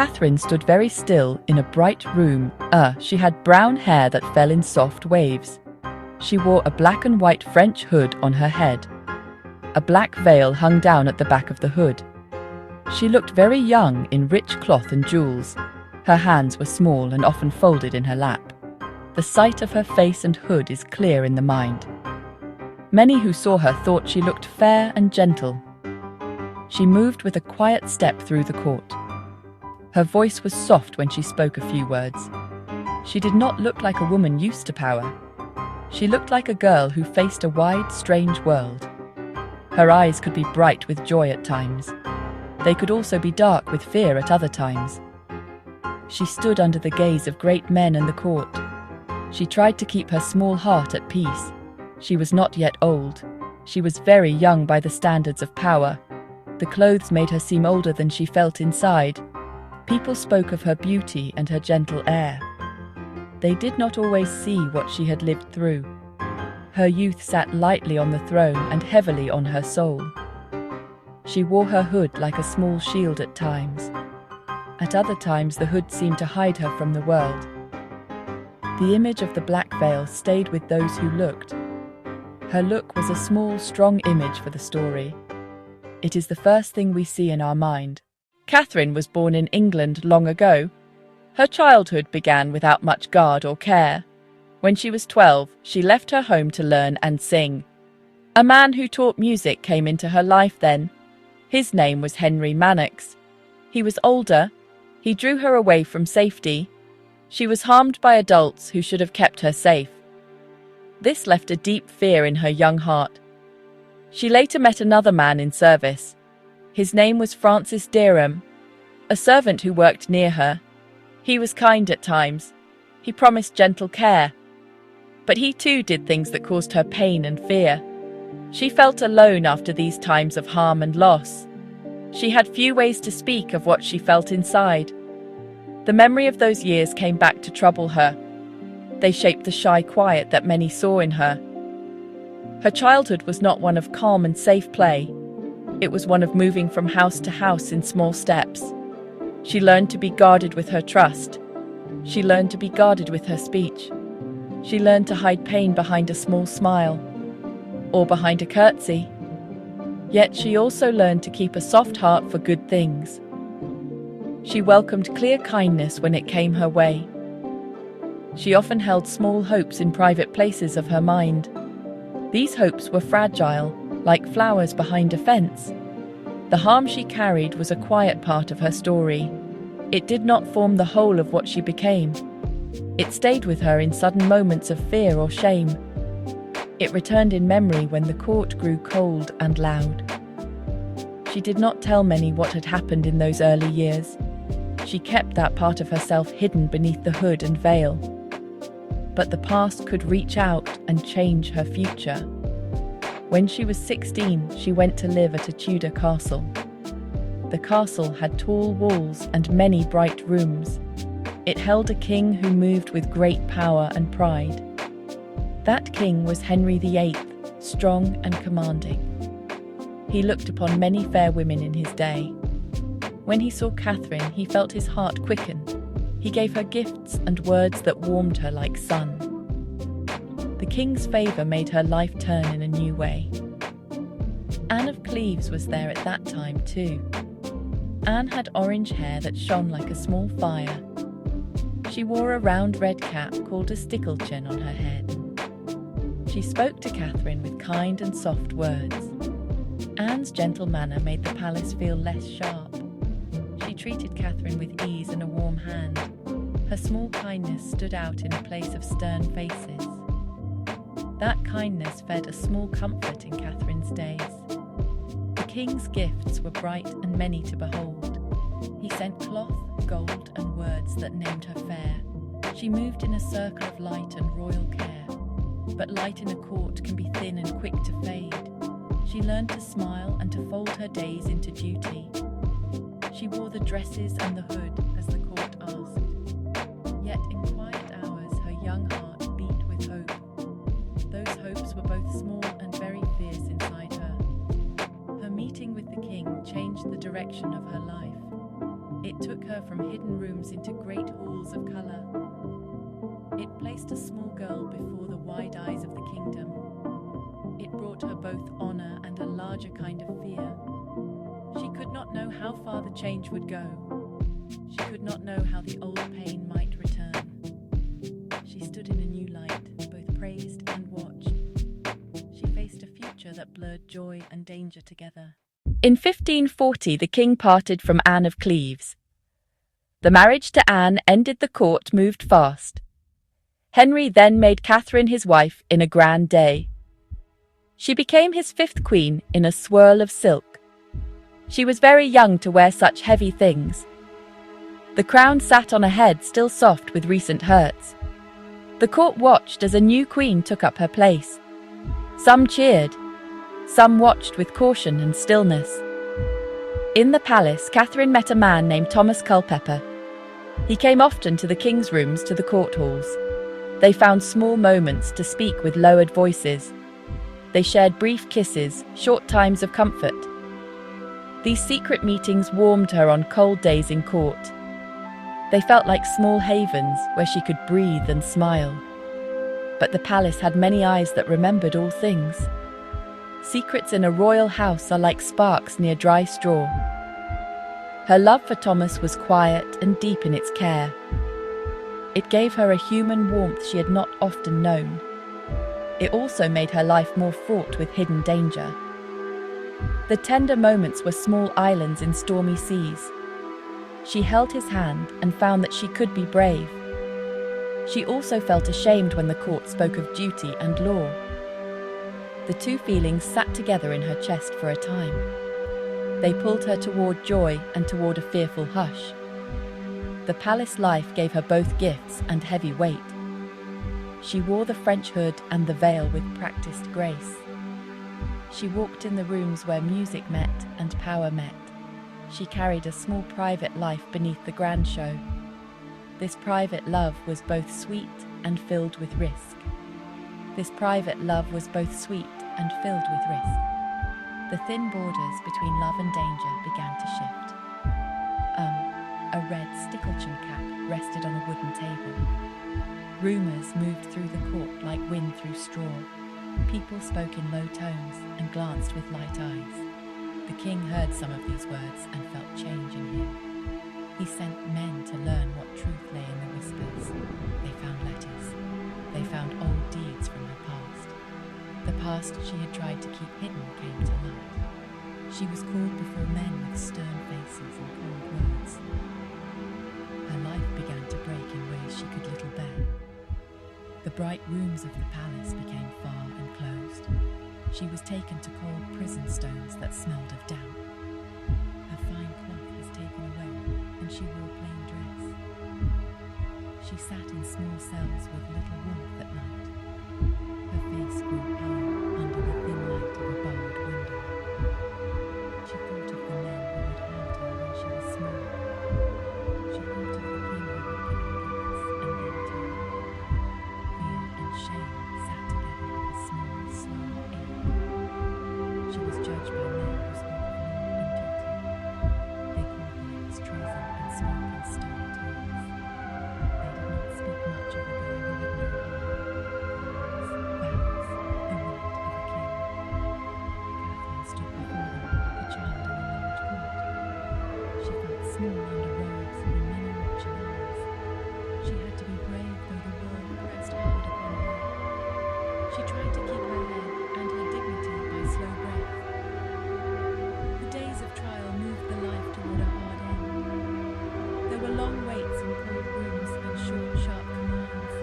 Katherine stood very still in a bright room. She had brown hair that fell in soft waves. She wore a black and white French hood on her head. A black veil hung down at the back of the hood. She looked very young in rich cloth and jewels. Her hands were small and often folded in her lap. The sight of her face and hood is clear in the mind. Many who saw her thought she looked fair and gentle. She moved with a quiet step through the court. Her voice was soft when she spoke a few words. She did not look like a woman used to power. She looked like a girl who faced a wide, strange world. Her eyes could be bright with joy at times. They could also be dark with fear at other times. She stood under the gaze of great men in the court. She tried to keep her small heart at peace. She was not yet old. She was very young by the standards of power. The clothes made her seem older than she felt inside. People spoke of her beauty and her gentle air. They did not always see what she had lived through. Her youth sat lightly on the throne and heavily on her soul. She wore her hood like a small shield at times. At other times the hood seemed to hide her from the world. The image of the black veil stayed with those who looked. Her look was a small, strong image for the story. It is the first thing we see in our mind. Katherine was born in England long ago. Her childhood began without much guard or care. When she was 12, she left her home to learn and sing. A man who taught music came into her life then. His name was Henry VIII. He was older. He drew her away from safety. She was harmed by adults who should have kept her safe. This left a deep fear in her young heart. She later met another man in service. His name was Francis Dereham, a servant who worked near her. He was kind at times. He promised gentle care. But he too did things that caused her pain and fear. She felt alone after these times of harm and loss. She had few ways to speak of what she felt inside. The memory of those years came back to trouble her. They shaped the shy quiet that many saw in her. Her childhood was not one of calm and safe play. It was one of moving from house to house in small steps. She learned to be guarded with her trust. She learned to be guarded with her speech. She learned to hide pain behind a small smile, or behind a curtsy. Yet she also learned to keep a soft heart for good things. She welcomed clear kindness when it came her way. She often held small hopes in private places of her mind. These hopes were fragile, like flowers behind a fence. The harm she carried was a quiet part of her story. It did not form the whole of what she became. It stayed with her in sudden moments of fear or shame. It returned in memory when the court grew cold and loud. She did not tell many what had happened in those early years. She kept that part of herself hidden beneath the hood and veil. But the past could reach out and change her future. When she was 16, she went to live at a Tudor castle. The castle had tall walls and many bright rooms. It held a king who moved with great power and pride. That king was Henry VIII, strong and commanding. He looked upon many fair women in his day. When he saw Katherine, he felt his heart quicken. He gave her gifts and words that warmed her like sun. The king's favour made her life turn in a new way. Anne of Cleves was there at that time too. Anne had orange hair that shone like a small fire. She wore a round red cap called a sticklechin on her head. She spoke to Katherine with kind and soft words. Anne's gentle manner made the palace feel less sharp. She treated Katherine with ease and a warm hand. Her small kindness stood out in a place of stern faces. That kindness fed a small comfort in Katherine's days. The king's gifts were bright and many to behold. He sent cloth, gold, and words that named her fair. She moved in a circle of light and royal care. But light in a court can be thin and quick to fade. She learned to smile and to fold her days into duty. She wore the dresses and the hood as the court asked. Yet in quiet hours her young heart beat with hope. Those hopes were both small and very fierce inside her. Her meeting with the king changed the direction of her life. It It took her from hidden rooms into great halls of colour. It placed a small girl before the wide eyes of the kingdom. It brought her both honour and a larger kind of fear. She could not know how far the change would go. She could not know how the old pain might return. She stood in a new light, both praised and watched. She faced a future that blurred joy and danger together. In 1540, the king parted from Anne of Cleves. The marriage to Anne ended. The court moved fast. Henry then made Catherine his wife in a grand day. She became his fifth queen in a swirl of silk. She was very young to wear such heavy things. The crown sat on a head still soft with recent hurts. The court watched as a new queen took up her place. Some cheered. Some watched with caution and stillness. In the palace, Catherine met a man named Thomas Culpeper. He came often to the king's rooms to the court halls. They found small moments to speak with lowered voices. They shared brief kisses, short times of comfort. These secret meetings warmed her on cold days in court. They felt like small havens where she could breathe and smile. But the palace had many eyes that remembered all things. Secrets in a royal house are like sparks near dry straw. Her love for Thomas was quiet and deep in its care. It gave her a human warmth she had not often known. It also made her life more fraught with hidden danger. The tender moments were small islands in stormy seas. She held his hand and found that she could be brave. She also felt ashamed when the court spoke of duty and law. The two feelings sat together in her chest for a time. They pulled her toward joy and toward a fearful hush. The palace life gave her both gifts and heavy weight. She wore the French hood and the veil with practiced grace. She walked in the rooms where music met and power met. She carried a small private life beneath the grand show. This private love was both sweet and filled with risk. This private love was both sweet and filled with risk. The thin borders between love and danger began to shift. A red sticklechin cap rested on a wooden table. Rumours moved through the court like wind through straw. People spoke in low tones and glanced with light eyes. The king heard some of these words and felt change in him. He sent men to learn what truth lay in the whispers. They found letters. They found old deeds from her past. The past she had tried to keep hidden came to light. She was called before men with stern faces and cold words. Her life began to break in ways she could little bear. The bright rooms of the palace became far and closed. She was taken to cold prison stones that smelled of damp. Her fine cloth was taken away, and she wore plain dress. She sat in small cells with little warmth at night. Her face grew pale under the thin light of a barred window. She thought of the men who had harmed her when she was small. She thought of the king who had given gifts and then turned. Fear and shame sat together with a small, slow ache. She was judged by men who spoke of law and duty. They called the acts treason and spoke in stern tones. They did not speak much of a girl who had known vows, the word of a king. Catherine stood before them like a child in a large court. She felt small under robes and many watching eyes. She had to be brave though the world pressed hard upon her. She tried to keep her head and her dignity by slow breath. The days of trial moved the life toward a hard end. There were long waits in cold rooms and short, sharp commands.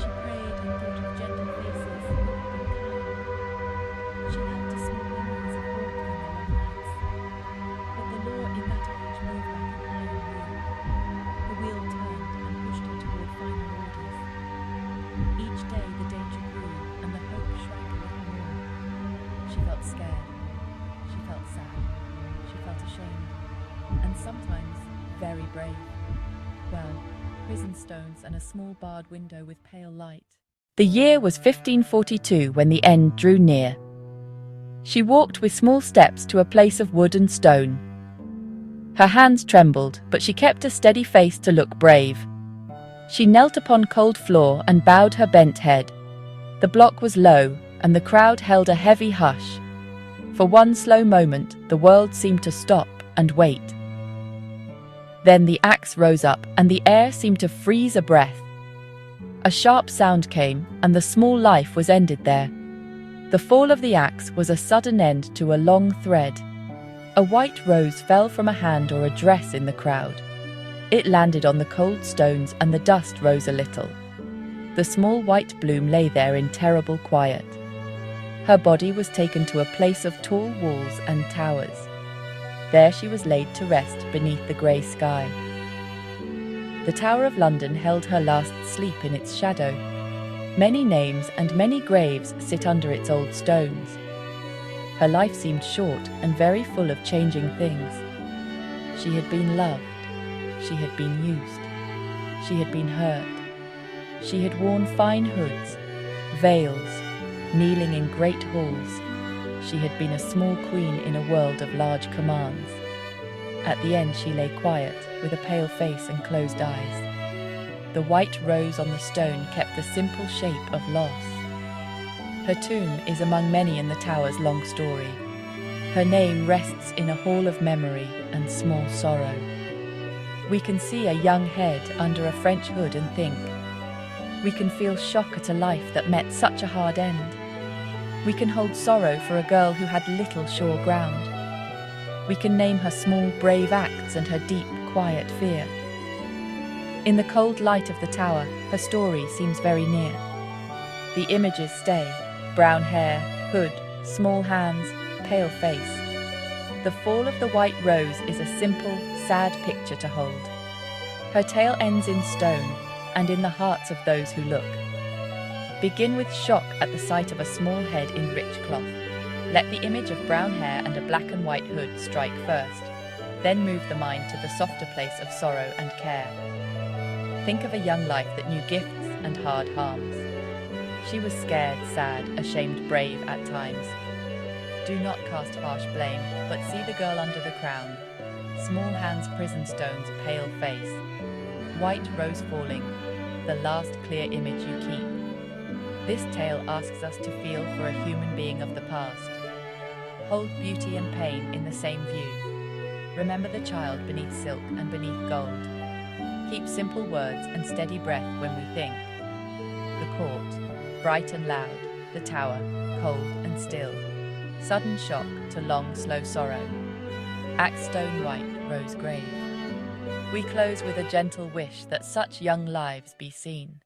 She prayed and thought of gentle faces who had been kind. She helped a small memories of warmth in the long nights. But the law in that age moved like an iron wheel. The wheel turned and pushed her toward final orders. Each day the danger grew and the hope shrank a little more. She felt scared. She felt sad. She felt ashamed. And sometimes very brave. Well, prison stones and a small barred window with pale light. The year was 1542 when the end drew near. She walked with small steps to a place of wood and stone. Her hands trembled, but she kept a steady face to look brave. She knelt upon cold floor and bowed her bent head. The block was low, and the crowd held a heavy hush. For one slow moment, the world seemed to stop and wait. Then the axe rose up, and the air seemed to freeze a breath. A sharp sound came, and the small life was ended there. The fall of the axe was a sudden end to a long thread. A white rose fell from a hand or a dress in the crowd. It landed on the cold stones, and the dust rose a little. The small white bloom lay there in terrible quiet. Her body was taken to a place of tall walls and towers. There she was laid to rest beneath the grey sky. The Tower of London held her last sleep in its shadow. Many names and many graves sit under its old stones. Her life seemed short and very full of changing things. She had been loved. She had been used. She had been hurt. She had worn fine hoods, veils, kneeling in great halls. She had been a small queen in a world of large commands. At the end she lay quiet, with a pale face and closed eyes. The white rose on the stone kept the simple shape of loss. Her tomb is among many in the tower's long story. Her name rests in a hall of memory and small sorrow. We can see a young head under a French hood and think. We can feel shock at a life that met such a hard end. We can hold sorrow for a girl who had little sure ground. We can name her small, brave acts and her deep, quiet fear. In the cold light of the tower, her story seems very near. The images stay: brown hair, hood, small hands, pale face. The fall of the white rose is a simple, sad picture to hold. Her tale ends in stone and in the hearts of those who look. Begin with shock at the sight of a small head in rich cloth. Let the image of brown hair and a black and white hood strike first. Then move the mind to the softer place of sorrow and care. Think of a young life that knew gifts and hard harms. She was scared, sad, ashamed, brave at times. Do not cast harsh blame, but see the girl under the crown. Small hands, prison stones, pale face. White rose falling, the last clear image you keep. This tale asks us to feel for a human being of the past. Hold beauty and pain in the same view. Remember the child beneath silk and beneath gold. Keep simple words and steady breath when we think. The court, bright and loud. The tower, cold and still. Sudden shock to long, slow sorrow. Axe stone white, rose grave. We close with a gentle wish that such young lives be seen.